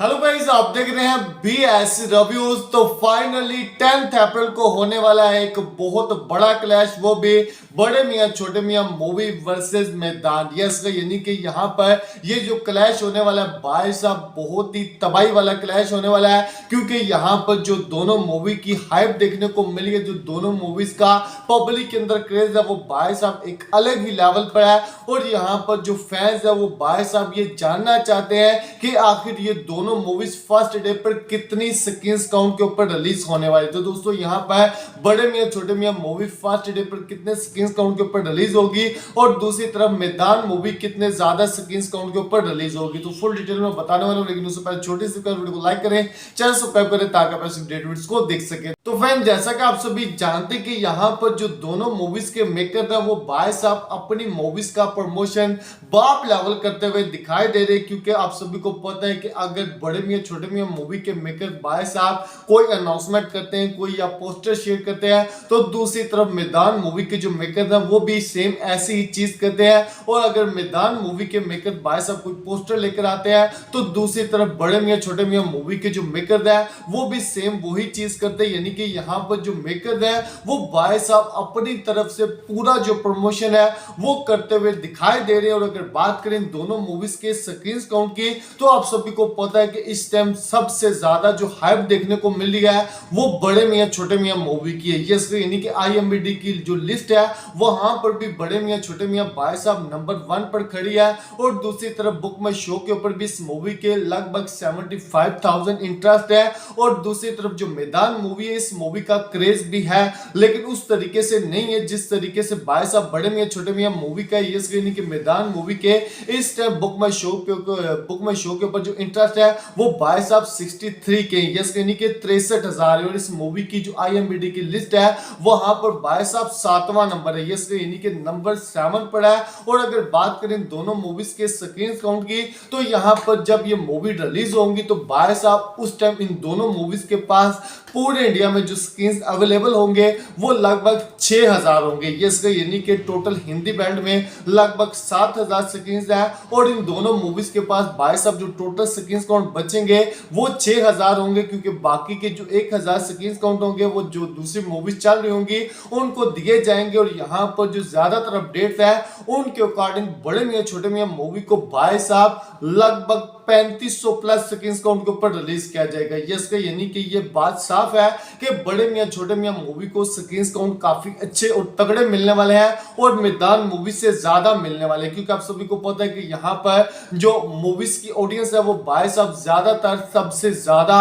Hello guys, आप देख रहे हैं BS रिव्यूज। तो फाइनली 10th अप्रैल को होने वाला है एक बहुत बड़ा क्लैश, वो भी बड़े मियां छोटे मियां मूवी वर्सेस मैदान। यस, यानी कि यहाँ पर ये जो क्लैश होने वाला है भाई साहब, बहुत ही तबाही वाला क्लैश होने वाला है। क्योंकि यहाँ पर जो दोनों मूवी की हाइप देखने को मिली है, जो दोनों मूवीज का पब्लिक के अंदर क्रेज है, वो भाई साहब एक अलग ही लेवल पर है। और यहाँ पर जो फैंस है वो भाई साहब ये जानना चाहते हैं कि आखिर ये दोनों मूवीज फर्स्ट डे पर कितनी स्क्रीन्स काउंट के ऊपर रिलीज होने वाली। तो दोस्तों यहाँ पर बड़े मियां छोटे मियां मूवी फर्स्ट डे पर कितने स्क्रीन्स काउंट के ऊपर रिलीज होगी और दूसरी तरफ मैदान मूवी कितने ज्यादा स्क्रीन्स काउंट के ऊपर रिलीज होगी, तो फुल डिटेल में बताने वाला हूं। लेकिन उससे पहले छोटी सी वीडियो को लाइक करें, चैनल सब्सक्राइब करें ताकि आप ऐसे अपडेट्स को देख सके। तो फ्रेंड, जैसा कि आप सभी जानते हैं कि यहाँ पर जो दोनों मूवीज के मेकर हैं वो भाई साहब अपनी मूवीज का प्रमोशन बाप लेवल करते हुए दिखाई दे रहे हैं। क्योंकि आप सभी को पता है कि अगर बड़े मियां छोटे मियां मूवी के मेकर भाई साहब कोई अनाउंसमेंट करते हैं, कोई या पोस्टर शेयर करते हैं, तो दूसरी तरफ मैदान मूवी के जो मेकर हैं वो भी सेम ऐसी ही चीज करते हैं। और अगर मैदान मूवी के मेकर भाई साहब कोई पोस्टर लेकर आते हैं तो दूसरी तरफ बड़े मियां छोटे मियां मूवी के जो मेकर हैं वो भी सेम वही चीज करते हैं। यानी कि यहाँ पर जो मेकर हैं वो भाई साहब अपनी तरफ से पूरा जो प्रमोशन है वो करते हुए दिखाई दे रहे हैं। और अगर बात करें दोनों मूवीज के स्क्रीन काउंट की, तो आप सभी को पता है कि इस टाइम सबसे ज्यादा जो हाइप देखने को मिल रही है वो बड़े मियां छोटे मियां मूवी की है। यस, यानी कि IMDb की जो लिस्ट है वहां पर भी बड़े मियां छोटे मियां भाई साहब नंबर 1 पर खड़ी है। और दूसरी तरफ बुक माई शो के ऊपर भी इस मूवी के लगभग 75,000 इंटरेस्ट है। और दूसरी तरफ जो मैदान मूवी है, इस मूवी का क्रेज भी है, लेकिन उस तरीके से नहीं है जिस तरीके से भाई साहब बड़े मियां छोटे मियां मूवी का यस यानी कि मैदान मूवी के इस टाइम बुक माई शो के ऊपर जो इंटरेस्ट है वो भाई साहब 63 के यस यानी कि 63,000 है। और इस मूवी की जो IMDb की लिस्ट है वहां पर भाई साहब 7वां नंबर है, यस यानी कि नंबर 7 पर है। और अगर बात करें दोनों मूवीज के स्क्रीन काउंट की, तो यहाँ पर जब ये मूवी रिलीज होंगी तो भाई साहब उस टाइम इन दोनों मूवीज के पास पूरे इंडिया में जो स्क्रीन अवेलेबल होंगे वो लगभग 6,000 होंगे। यस, यानी कि टोटल हिंदी बैंड में लगभग 7,000 स्क्रीन है। और इन दोनों मूवीज के पास भाई साहब जो टोटल स्क्रीन काउंट बचेंगे वो 6,000 होंगे। क्योंकि बाकी के जो 1,000 स्क्रीन काउंट होंगे वो जो दूसरी मूवीज चल रही होंगी उनको दिए जाएंगे। और यहाँ पर जो ज्यादातर अपडेट है उनके अकॉर्डिंग बड़े मियां छोटे मियां मूवी को भाई साहब लगभग 3500 प्लस स्क्रीन काउंट के ऊपर रिलीज किया जाएगा। यस, यानी कि ये बात साफ है कि बड़े मियां छोटे मियां मूवी को स्क्रीन काउंट काफी अच्छे और तगड़े मिलने वाले हैं और मैदान मूवी से ज्यादा मिलने वाले हैं। क्योंकि आप सभी को पता है कि यहाँ पर जो मूवीज की ऑडियंस है वो भाई साहब ज्यादातर सबसे ज्यादा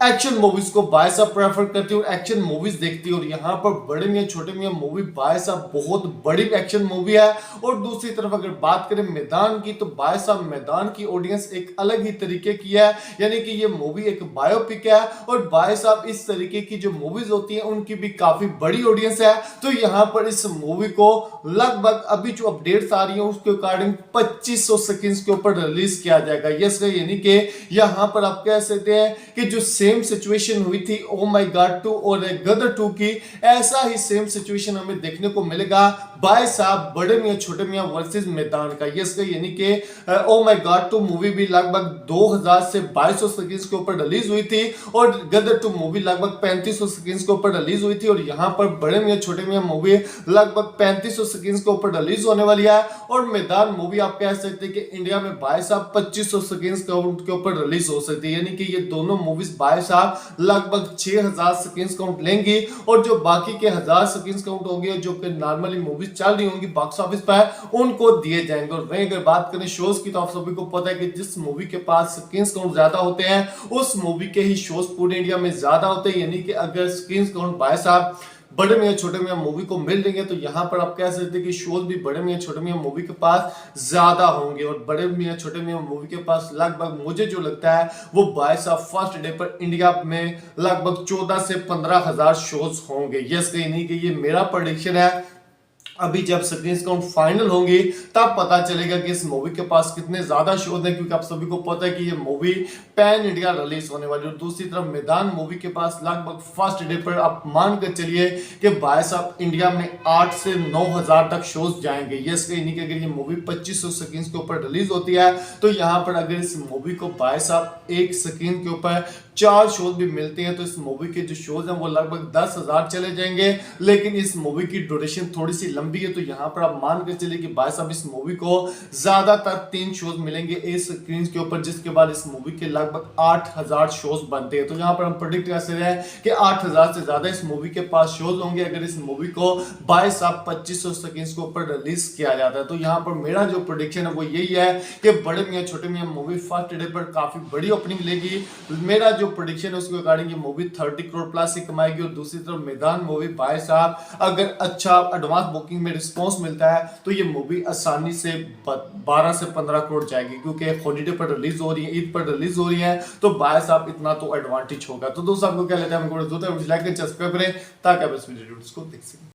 एक्शन मूवीज को भाई साहब प्रेफर करती है और एक्शन मूवीज देखती है। और यहाँ पर बड़े मियां छोटे मियां मूवी भाई साहब बहुत बड़ी एक्शन मूवी है। और दूसरी तरफ अगर बात करें मैदान की, तो भाई साहब मैदान की ऑडियंस एक अलग ही तरीके की है। यानी कि ये मूवी एक बायोपिक है और भाई साहब इस तरीके की जो मूवीज होती है उनकी भी काफी बड़ी ऑडियंस है। तो यहाँ पर इस मूवी को लगभग अभी जो अपडेट्स आ रही है उसके अकॉर्डिंग 2500 सेकंड्स के ऊपर रिलीज किया जाएगा। यस, यानी कि यहाँ पर आप कह सकते हैं कि जो सेम सिचुएशन हुई थी ओ माय गॉड 2 और गदर 2 की, ऐसा ही सेम सिचुएशन हमें देखने को मिलेगा भाई साहब बड़े मियां छोटे मियां वर्सेस मैदान का। यस, यानी कि ओ माय गॉड 2 मूवी भी लगभग 2000 से 2200 सेकंड्स के ऊपर रिलीज हुई थी और गदर 2 मूवी लगभग 3500 सेकंड्स के ऊपर रिलीज हुई थी। और यहाँ पर बड़े मियां छोटे मियां मूवी लगभग 3500 सेकंड्स के ऊपर रिलीज होने वाली है। और मैदान मूवी आप कह सकते हैं कि इंडिया में भाई साहब 2500 सेकंड्स के ऊपर रिलीज हो सकती है। यानी कि ये दोनों मूवीज भाई साहब लगभग 6,000 सेकंड्स काउंट लेंगी और जो बाकी के 1000 सेकंड्स काउंट होंगे जो कि नॉर्मली मूवीज चल रही होंगी बॉक्स ऑफिस पर उनको दिए जाएंगे। और वहीं अगर बात करें शोज की, तो आप सभी को पता है कि जिस मूवी के पास स्क्रीन काउंट ज्यादा होते हैं उस मूवी के ही शोज पूरे इंडिया में ज्यादा होते हैं। यानी कि अगर स्क्रीन काउंट भाई साहब बड़े मियां छोटे मियां मूवी को मिल रही है तो यहाँ पर आप कह सकते हैं कि शोज भी बड़े मियां छोटे मियां मूवी के पास ज्यादा होंगे। और बड़े मियां छोटे मियां मूवी के पास लगभग मुझे जो लगता है वो भाई साहब फर्स्ट डे पर इंडिया में लगभग 14 से 15,000 शोज होंगे। यस, कहीं नहीं कि ये मेरा प्रेडिक्शन है। अभी जब स्क्रीन काउंट फाइनल होंगी तब पता चलेगा कि इस मूवी के पास कितने ज्यादा शोज हैं, क्योंकि आप सभी को पता है कि ये मूवी पैन इंडिया रिलीज होने वाली है। और दूसरी तरफ मैदान मूवी के पास लगभग फर्स्ट डे पर आप मान कर चलिए कि भाई साहब इंडिया में 8 से 9,000 तक शोज जाएंगे। यस कहीं नहीं कि अगर ये मूवी 2500 स्क्रीन के ऊपर रिलीज होती है तो यहाँ पर अगर इस मूवी को भाई साहब एक स्क्रीन के ऊपर 4 शोज भी मिलते हैं तो इस मूवी के जो शोज हैं वो लगभग 10,000 चले जाएंगे। लेकिन इस मूवी की ड्यूरेशन थोड़ी सी लंबी है, तो यहाँ पर आप मान कर चलिए कि भाई साहब इस मूवी को ज्यादातर 3 शोज मिलेंगे इस स्क्रीन के ऊपर, जिसके बाद इस मूवी के लगभग 8,000 शोज बनते हैं। तो यहाँ पर हम प्रेडिक्ट कर सकते हैं कि 8,000 से ज्यादा इस मूवी के पास शोज होंगे अगर इस मूवी को भाई साहब 2500 स्क्रीन के ऊपर रिलीज किया जाता है। तो यहाँ पर मेरा जो प्रेडिक्शन है वो यही है कि बड़े मियां छोटे मियां मूवी फर्स्ट डे पर काफी बड़ी ओपनिंग लेगी। मेरा जो प्रेडिक्शन है उसके अकॉर्डिंग ये मूवी 30 करोड़ प्लस ही कमाएगी। और दूसरी तरफ मैदान मूवी भाई साहब अगर अच्छा एडवांस बुकिंग में रिस्पांस मिलता है तो ये मूवी आसानी से 12 से 15 करोड़ जाएगी, क्योंकि हॉलीडे पर रिलीज हो रही है, ईद पर रिलीज हो रही है, तो भाई साहब इतना तो एडवांटेज होगा। तो दोस्तों आपको क्या लगता है, हमको लाइक करें, सब्सक्राइब करें ताकि आप इस वीडियो को देख सकें।